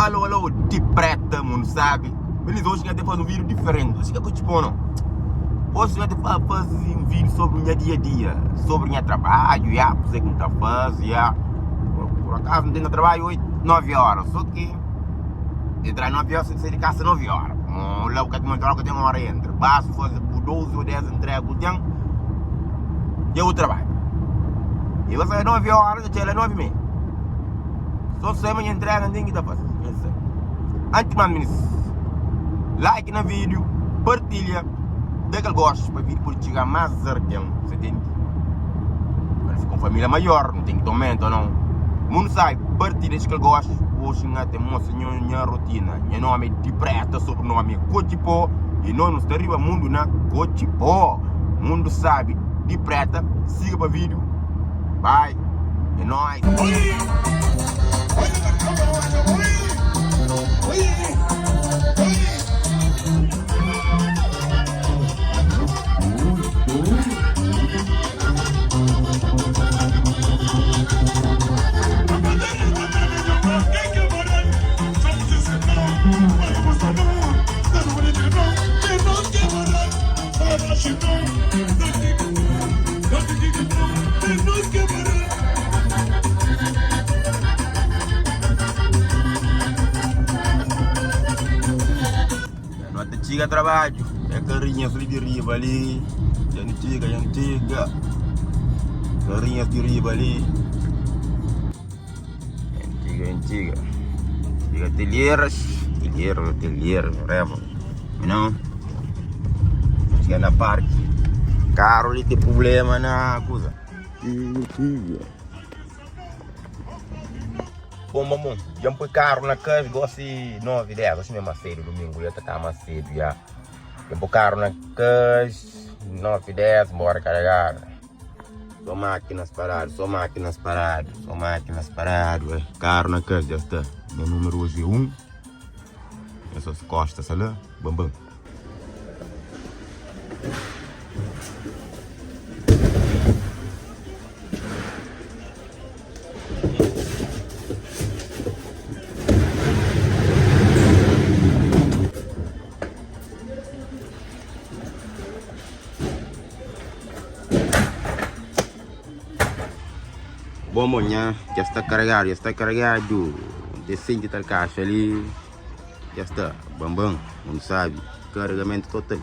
alô, de preta, mundo sabe? Eles hoje querem fazer um vídeo diferente. Hoje que eu te não. Hoje eu vou fazer um vídeo sobre o meu dia a dia, sobre o meu trabalho, você que não está fazendo, por acaso não tenho trabalho 8, 9 horas, só que entrar 9 horas, você sai de casa 9 horas. Logo que eu tenho uma hora entre, passo, fazer por 12 ou 10 entregas, eu trabalho. E você sai 9 horas, eu chego às 9 e meia. Só sei amanhã entrega, não tem que estar fazendo. Antes de mais, like no vídeo, partilha, dê aquele gosto para vir por chegar mais certinho, você entende? Mas com família maior, não tem que tomar ou não. Mundo sai, partilha aquele gosto. Hoje não tem minha rotina. Meu nome é de preta, sobrenome é Cochipó. E nós nos arriba mundo na Cochipó. Mundo sabe, de preta, siga para o vídeo. Bye, é nóis. Chega trabalho, é carrinhas de riba ali, já não chega, carrinhas de riba ali, chega, telheiras, whatever, não, chega na parque, carro ali tem problema na coisa, Bom, já põe carro na casa, gosto de 9, 10, assim mesmo cedo, domingo, já tá mais cedo, já põe carro na casa, 9, 10, bora carregar. Só máquinas paradas, carro na casa, já está. Meu número hoje é 1, essas costas, lá, bam. Bom, manhã, já está carregado, decente tal caixa ali, já está, bam, não sabe, carregamento total.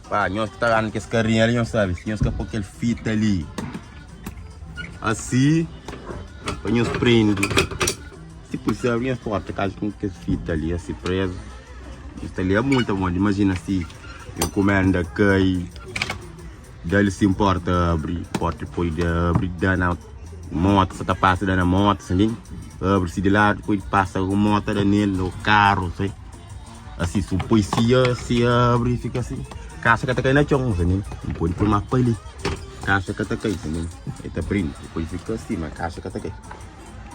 Pá, nós está dando que esse carrinho ali, não sabe, nós que pôr aquele fita ali, assim, para nós prende, tipo, se abrir a porta, caso com aquele fita ali, assim, preso, isso ali é muito bom, imagina assim, encomenda cai, dele se importa abrir, porta depois de abrir, dá moto, você tá passando na moto, assim, abre-se de lado, depois passa a moto nele, no carro, assim, se o polícia se abre e fica assim, caixa que tá caindo na chão, assim, depois põe uma palha, caixa que tá caindo, assim, aí tá prendo, depois fica assim, mas caixa que tá caindo,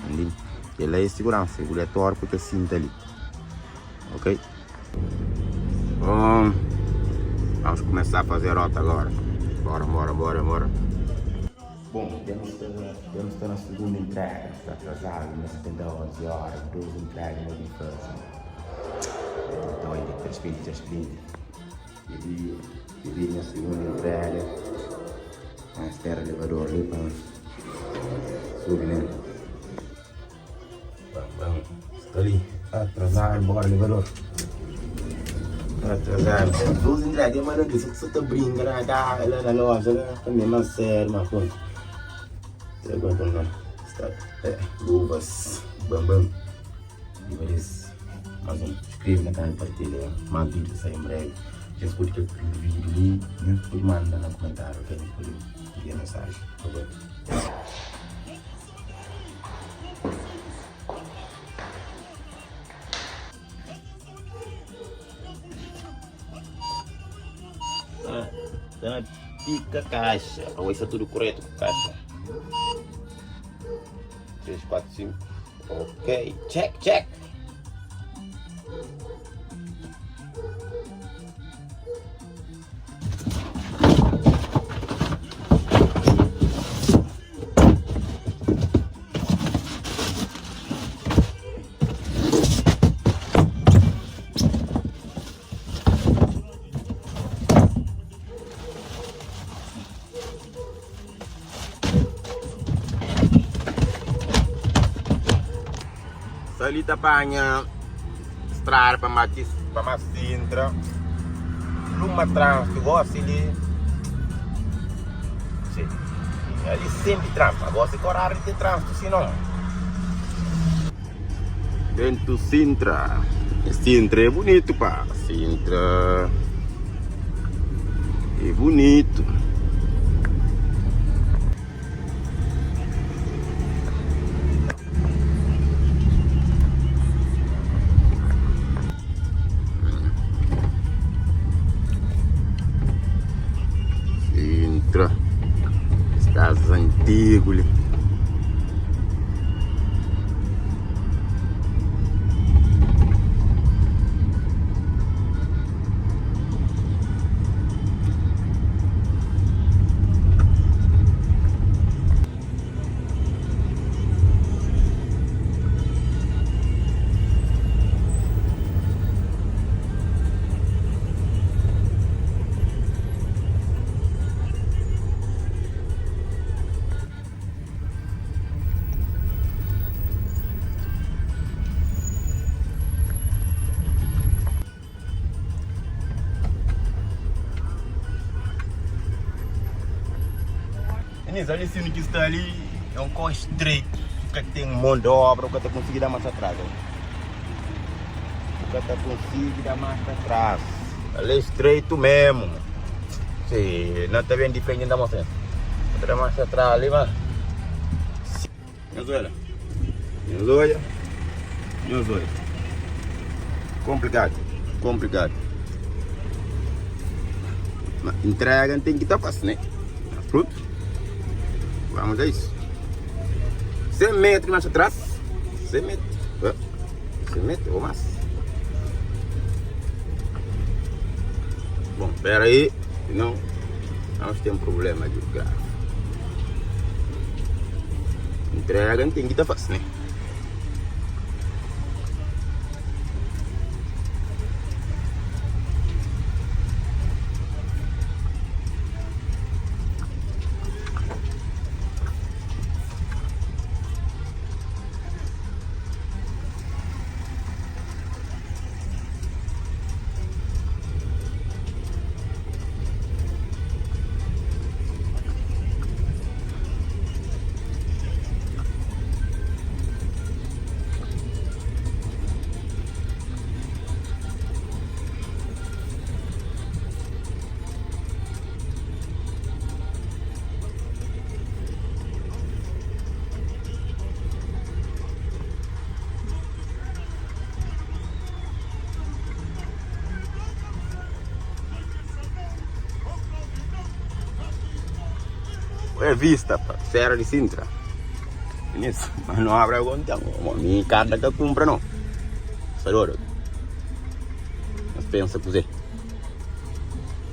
assim, ele é segurança, regulatório, porque assim tá ali, ok? Bom, vamos começar a fazer a rota agora, bora. Bom, temos estar na segunda entrega, está atrasado, mas tem 11 horas, 12 entregas, não tem fácil. Então aí, 320. E na segunda entrega, a espera o elevador ali para subir, né? Vamos, está ali, atrasado, bora elevador. Atrasado, 12 entregas, mas não disse que você está brincando lá na loja, né? Também não sério, mas pronto. Aguenta não, luvas, bam, deveres, mas inscreve na canal, partilha, manda vídeo, sai em breve, já escute aquele vídeo ali, né? Pode mandar no comentário, ok? Pode enviar mensagem, por favor. Tá na pica caixa, para ver se é tudo correto com a caixa. 3, 4, 5. Ok, check. Salita apanha estrada para mais Sintra. Numa trânsito, gosta ali. Sim. Ali sempre trânsito. Gosta de horário de trânsito, senão. Dentro Sintra. Sintra é bonito, pá. Sintra é bonito. Sintra. As casas antigas. Ali sim que está ali é um corre estreito, que tem um monte de obra, o que está conseguindo dar mais atrás. O que está conseguindo dar mais atrás. Ali é estreito mesmo. Sim, não está bem diferente da moça. Está mais atrás ali, mano. Meus olhos. Complicado. Mas entrega tem que estar fácil, né? Pronto. Vamos a isso. 100 metros mais atrás. 100 metros ou mais. Bom, espera aí. Senão nós temos problema de lugar. Entrega tem que estar fácil, né? É vista, pá. Serra de Sintra. Isso. Mas não abre o então. Minha carta que compra não. Sabe? Mas pensa que você.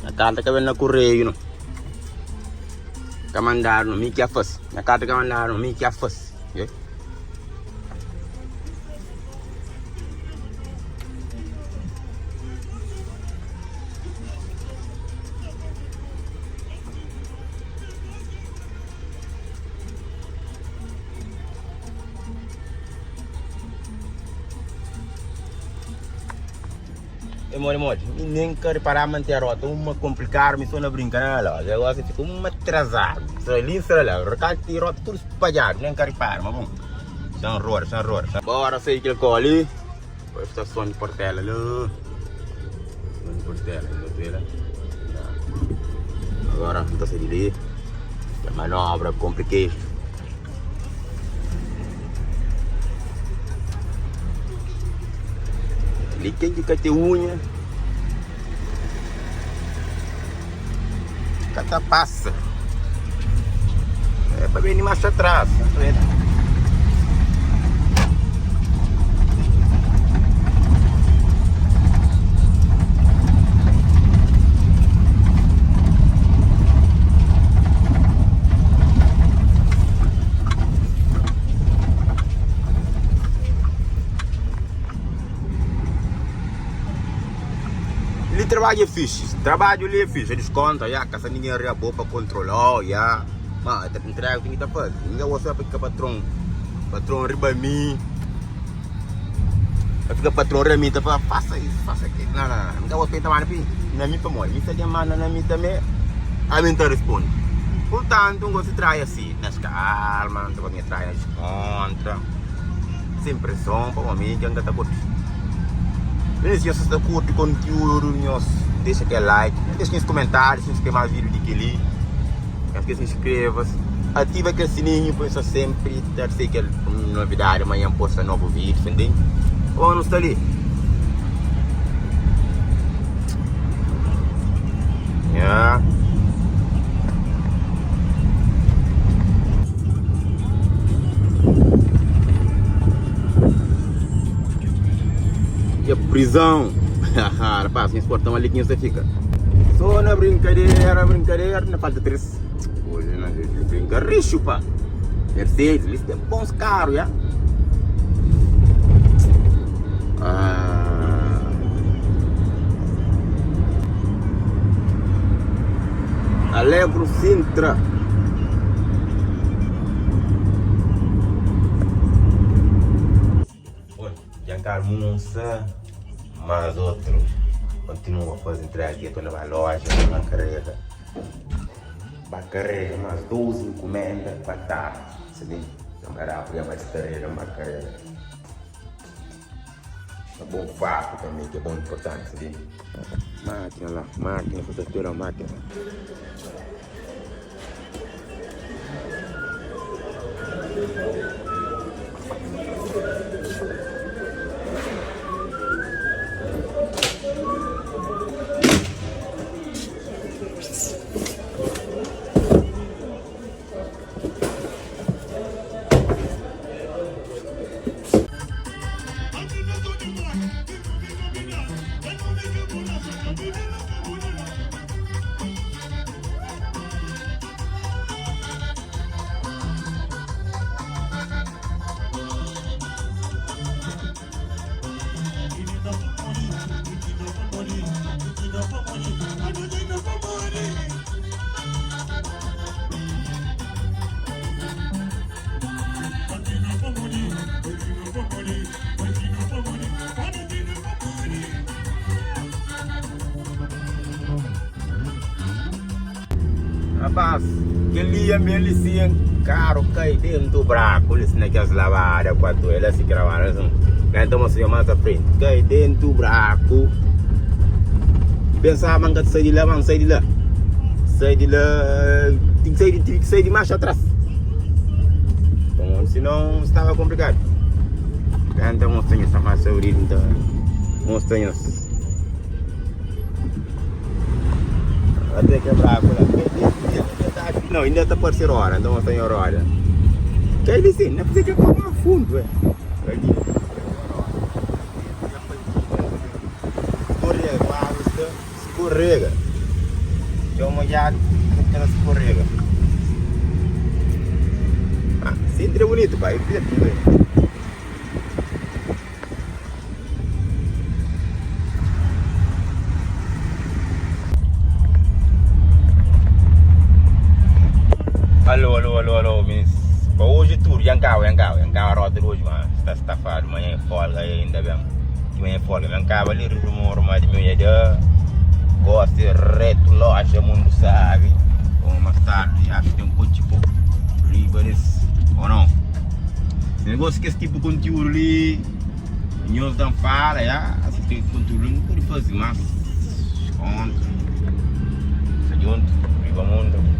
A carta que vem na correio não. Que mandaram, me que a faz. A carta que mandaram, me que a faz. Mori, nem quero parar a manter a rota, uma complicar, me só brincar lá, agora fica uma atrasado, só ali, só lá, recalque rota tudo espalhado, nem quero parar, mas bom, são horror. Bora sair aquele coli, a estação de Portela, lá, agora não está saindo ali, a manobra complicada. Ali quem que tem unha, cata passa, é para vir mais atrás, trabalho ali é fixe, eles contam, caça ninguém é boa para controlar, mas entrega o que está fazendo, ninguém gosta para que patrão riba mim, fica patrão remita para faça isso, faça aquilo. Não dá outra mais aqui. Na minha para morrer, isso é demanda na minha também. A mim responde. Portanto, não gosto de trair assim, nas calma, não gosto de trair nas contra. Sem pressão, para mim, que ainda está curto. Se você está curto o conteúdo, deixa aquele like, deixa nos comentários, se inscreva no vídeo de aquele. Não esqueça de se inscrever. Ativa aquele sininho para isso sempre ter aquela novidade. Amanhã posta novo vídeo, entendeu? Ou não está ali? Yeah. E a prisão. Rapaz, nesse portão ali que você fica. Só na brincadeira, não falta 3. Hoje não brinca rico, pá. Mercedes, eles têm bons carros, já. Alegro Sintra. Olha, Giancarlo Munça, mas outros continuam a fazer entrega aqui, estou na loja, na carreira. Vai carregar umas 12 encomendas para estar, sabe? Camarada, porque vai carregar uma carreira. É bom fato também, que é bom importante, sabe? Máquina lá, máquina, protetora, máquina. Rapaz, aquele ambiente caro cai dentro do buraco, eles não querem lavar a quatro, eles se gravaram, então você mais à frente, cai dentro do buraco. Pensavam que sair de lá, vamos sair de lá. Sair de lá, tem que sair de marcha atrás. Então, senão estava complicado. Então, mostrando essa massa urina, então, mostrando. Até quebrar a cola. Não, ainda está por ser hora, então está em hora. Que aí sim, não precisa que eu fundo, é. Escorrega. Deu uma olhada, ela escorrega. Ah, sempre é bonito, pai. Alô, miss. Para hoje tudo, Yancao, a rota de hoje, mano. Está estafado, amanhã é folga ainda bem. Amanhã é folga, Yancao ali, rumor, mas meu ideia. Gosta reto, loja, mundo sabe. Ou mais tarde, acho que tem um coche tipo Riberes, ou não? Se negócio que esse tipo de conteúdo ali, nós não fala, já. Esse tipo de conteúdo não pode fazer mais. Conta. Se junto, viva mundo.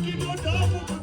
que não dá,